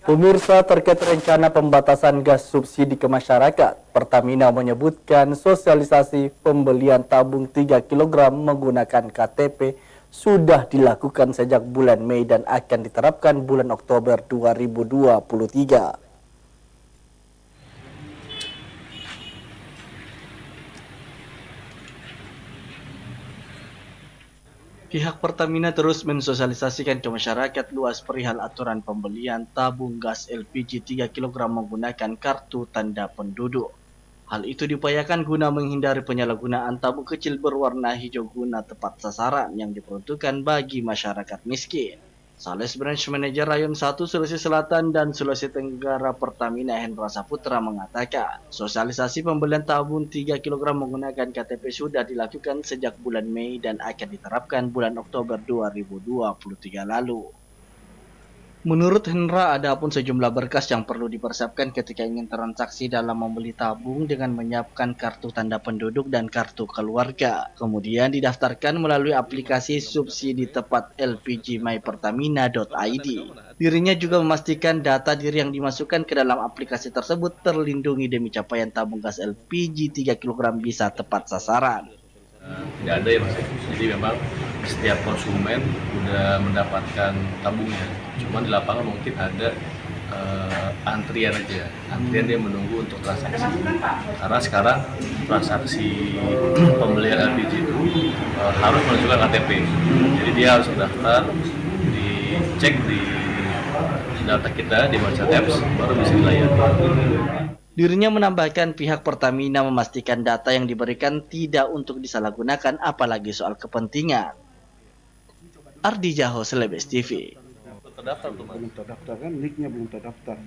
Pemirsa, terkait rencana pembatasan gas subsidi ke masyarakat, Pertamina menyebutkan sosialisasi pembelian tabung 3 kg menggunakan KTP sudah dilakukan sejak bulan Mei dan akan diterapkan bulan Oktober 2023. Pihak Pertamina terus mensosialisasikan ke masyarakat luas perihal aturan pembelian tabung gas LPG 3 kg menggunakan kartu tanda penduduk. Hal itu diupayakan guna menghindari penyalahgunaan tabung kecil berwarna hijau guna tepat sasaran yang diperuntukkan bagi masyarakat miskin. Sales Branch Manager Rayon 1 Sulawesi Selatan dan Sulawesi Tenggara Pertamina Hendra Saputra mengatakan, sosialisasi pembelian tabung 3 kg menggunakan KTP sudah dilakukan sejak bulan Mei dan akan diterapkan bulan Oktober 2023 lalu. Menurut Hendra, ada pun sejumlah berkas yang perlu dipersiapkan ketika ingin transaksi dalam membeli tabung dengan menyiapkan kartu tanda penduduk dan kartu keluarga. Kemudian didaftarkan melalui aplikasi subsidi tepat LPG mypertamina.id. Dirinya juga memastikan data diri yang dimasukkan ke dalam aplikasi tersebut terlindungi demi capaian tabung gas LPG 3 kg bisa tepat sasaran. Tidak ada ya Mas, jadi memang setiap konsumen sudah mendapatkan tabungnya, cuma di lapangan mungkin ada antrian aja, dia menunggu untuk transaksi, karena sekarang transaksi pembelian LPG itu harus menunjukkan KTP, jadi dia harus mendaftar, dicek di data kita di Merchant Apps, baru bisa dilayani. Dirinya menambahkan pihak Pertamina memastikan data yang diberikan tidak untuk disalahgunakan apalagi soal kepentingan. Ardi Jaho, Selebes TV. Belum terdaftar kan, nicknya belum terdaftar.